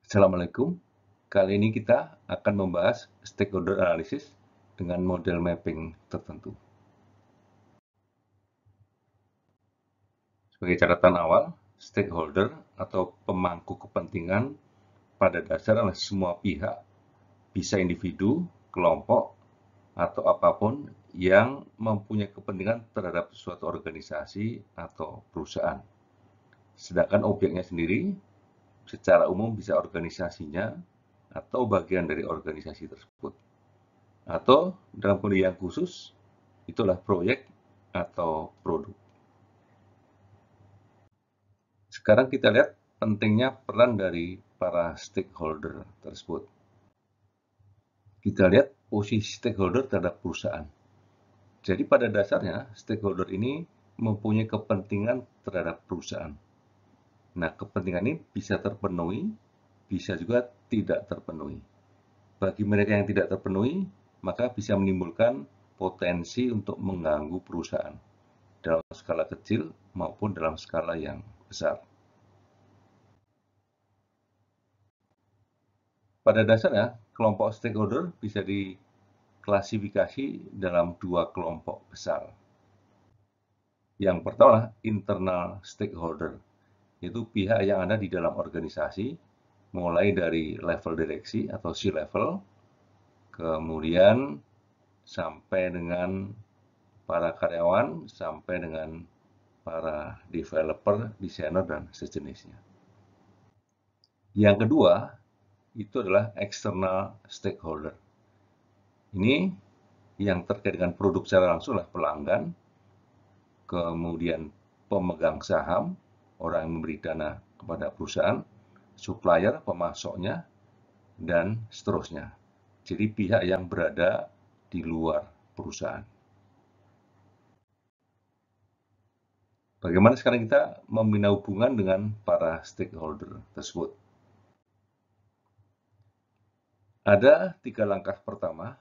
Assalamualaikum. Kali ini kita akan membahas stakeholder analysis dengan model mapping tertentu. Sebagai catatan awal, stakeholder atau pemangku kepentingan pada dasarnya adalah semua pihak, bisa individu, kelompok, atau apapun yang mempunyai kepentingan terhadap suatu organisasi atau perusahaan. Sedangkan objeknya sendiri secara umum bisa organisasinya atau bagian dari organisasi tersebut. Atau dalam kondisi yang khusus, itulah proyek atau produk. Sekarang kita lihat pentingnya peran dari para stakeholder tersebut. Kita lihat posisi stakeholder terhadap perusahaan. Jadi pada dasarnya, stakeholder ini mempunyai kepentingan terhadap perusahaan. Nah, kepentingan ini bisa terpenuhi, bisa juga tidak terpenuhi. Bagi mereka yang tidak terpenuhi, maka bisa menimbulkan potensi untuk mengganggu perusahaan dalam skala kecil maupun dalam skala yang besar. Pada dasarnya, kelompok stakeholder bisa diklasifikasi dalam dua kelompok besar. Yang pertama, internal stakeholder, yaitu pihak yang ada di dalam organisasi, mulai dari level direksi atau C-level, kemudian sampai dengan para karyawan, sampai dengan para developer, desainer, dan sejenisnya. Yang kedua, itu adalah external stakeholder. Ini yang terkait dengan produk secara langsung adalah pelanggan, kemudian pemegang saham, orang yang memberi dana kepada perusahaan, supplier, pemasoknya, dan seterusnya. Jadi pihak yang berada di luar perusahaan. Bagaimana sekarang kita membina hubungan dengan para stakeholder tersebut? Ada 3 langkah pertama.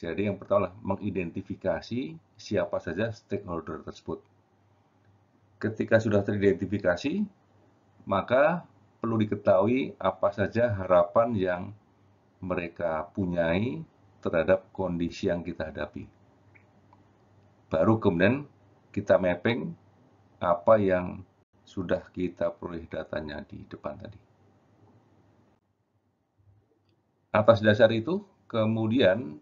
Jadi yang pertama adalah mengidentifikasi siapa saja stakeholder tersebut. Ketika sudah teridentifikasi, maka perlu diketahui apa saja harapan yang mereka punyai terhadap kondisi yang kita hadapi. Baru kemudian kita mapping apa yang sudah kita peroleh datanya di depan tadi. Atas dasar itu, kemudian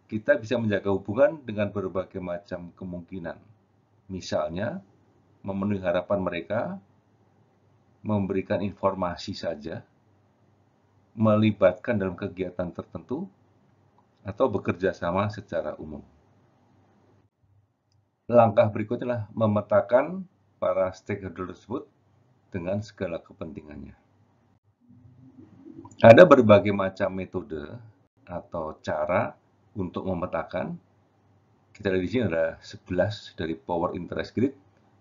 kita bisa menjaga hubungan dengan berbagai macam kemungkinan. Misalnya, memenuhi harapan mereka, memberikan informasi saja, melibatkan dalam kegiatan tertentu, atau bekerja sama secara umum. Langkah berikutnya adalah memetakan para stakeholder tersebut dengan segala kepentingannya. Ada berbagai macam metode atau cara untuk memetakan. Kita lihat di sini ada 11 dari power interest grid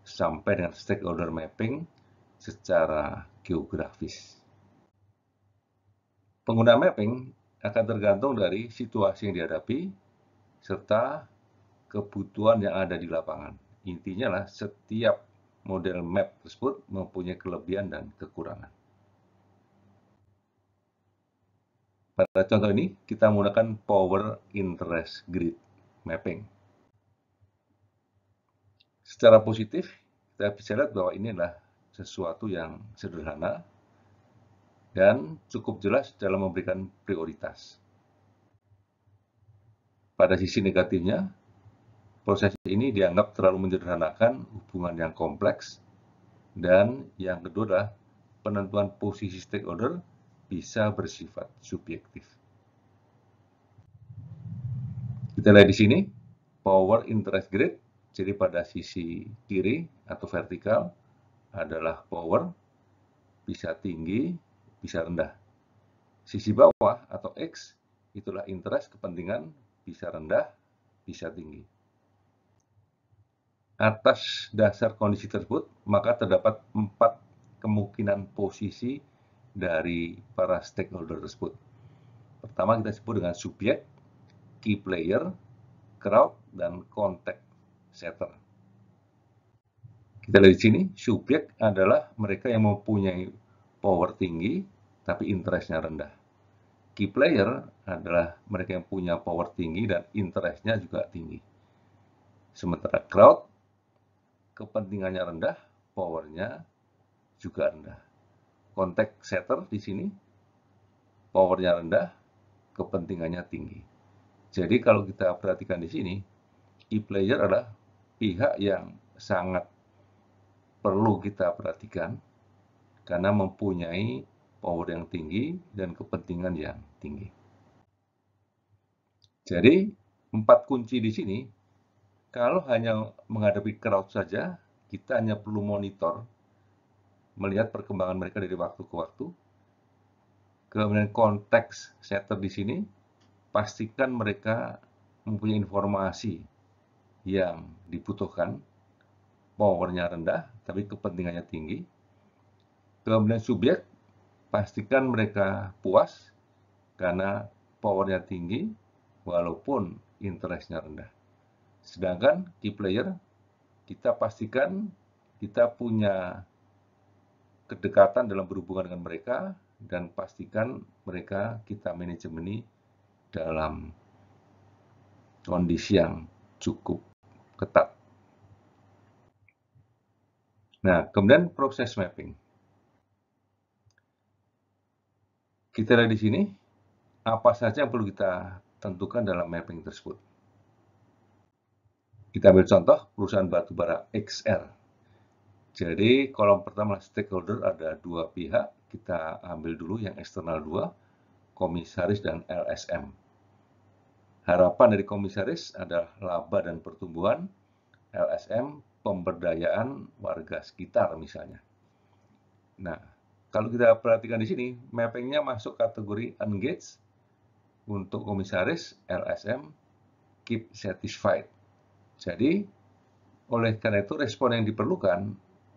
sampai dengan stakeholder mapping secara geografis. Penggunaan mapping akan tergantung dari situasi yang dihadapi serta kebutuhan yang ada di lapangan. Intinya lah setiap model map tersebut mempunyai kelebihan dan kekurangan. Pada contoh ini, kita menggunakan power interest grid mapping. Secara positif, kita bisa lihat bahwa ini adalah sesuatu yang sederhana dan cukup jelas dalam memberikan prioritas. Pada sisi negatifnya, proses ini dianggap terlalu menyederhanakan hubungan yang kompleks, dan yang kedua adalah penentuan posisi stakeholder bisa bersifat subjektif. Kita lihat di sini, power interest grid, jadi pada sisi kiri atau vertikal adalah power, bisa tinggi, bisa rendah. Sisi bawah atau X, itulah interest, kepentingan, bisa rendah, bisa tinggi. Atas dasar kondisi tersebut, maka terdapat 4 kemungkinan posisi dari para stakeholder tersebut. Pertama kita sebut dengan subjek, key player, crowd, dan contact setter. Kita lihat di sini, subjek adalah mereka yang mempunyai power tinggi, tapi interest-nya rendah. Key player adalah mereka yang punya power tinggi dan interest-nya juga tinggi. Sementara crowd, kepentingannya rendah, powernya juga rendah. Contact setter di sini, powernya rendah, kepentingannya tinggi. Jadi kalau kita perhatikan di sini, key player adalah pihak yang sangat perlu kita perhatikan karena mempunyai power yang tinggi dan kepentingan yang tinggi. Jadi, 4 kunci di sini, kalau hanya menghadapi crowd saja, kita hanya perlu monitor, melihat perkembangan mereka dari waktu ke waktu. Kemudian konteks setter di sini, pastikan mereka mempunyai informasi yang dibutuhkan, powernya rendah, tapi kepentingannya tinggi. Kemudian subjek, pastikan mereka puas karena powernya tinggi, walaupun interest-nya rendah. Sedangkan key player, kita pastikan kita punya kedekatan dalam berhubungan dengan mereka, dan pastikan mereka kita manajemeni dalam kondisi yang cukup ketat. Nah, kemudian proses mapping. Kita lihat di sini, apa saja yang perlu kita tentukan dalam mapping tersebut. Kita ambil contoh perusahaan batubara XR. Jadi kolom pertama stakeholder ada 2 pihak. Kita ambil dulu yang eksternal 2, komisaris dan LSM. Harapan dari komisaris adalah laba dan pertumbuhan, LSM pemberdayaan warga sekitar misalnya. Nah, kalau kita perhatikan di sini, mappingnya masuk kategori engage untuk komisaris, LSM keep satisfied. Jadi, oleh karena itu respon yang diperlukan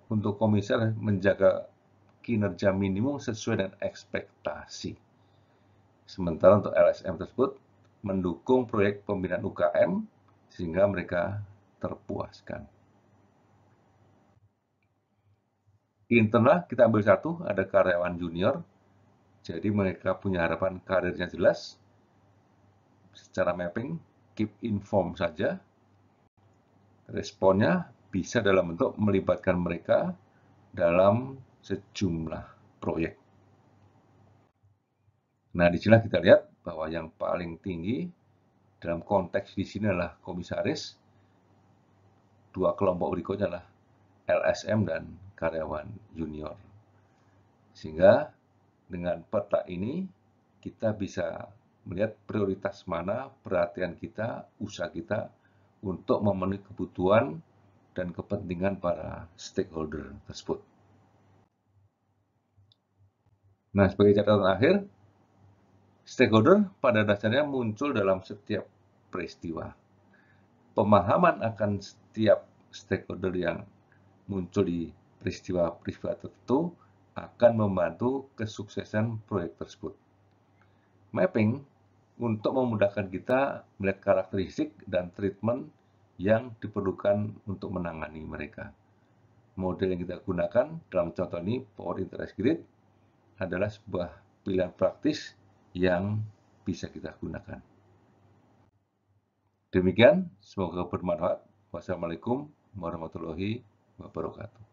untuk komisaris menjaga kinerja minimum sesuai dengan ekspektasi. Sementara untuk LSM tersebut mendukung proyek pembinaan UKM sehingga mereka terpuaskan. Internal kita ambil satu, ada karyawan junior. Jadi mereka punya harapan karirnya jelas. Secara mapping, keep inform saja. Responnya bisa dalam bentuk melibatkan mereka dalam sejumlah proyek. Nah, di sini kita lihat bahwa yang paling tinggi dalam konteks di sini adalah komisaris. 2 kelompok berikutnya adalah LSM dan karyawan junior. Sehingga dengan peta ini kita bisa melihat prioritas mana perhatian kita, usaha kita untuk memenuhi kebutuhan dan kepentingan para stakeholder tersebut. Nah, sebagai catatan akhir, stakeholder pada dasarnya muncul dalam setiap peristiwa. Pemahaman akan setiap stakeholder yang muncul di peristiwa-peristiwa tertentu akan membantu kesuksesan proyek tersebut. Mapping untuk memudahkan kita melihat karakteristik dan treatment yang diperlukan untuk menangani mereka. Model yang kita gunakan dalam contoh ini, Power Interest Grid, adalah sebuah pilihan praktis yang bisa kita gunakan. Demikian, semoga bermanfaat. Wassalamualaikum warahmatullahi wabarakatuh.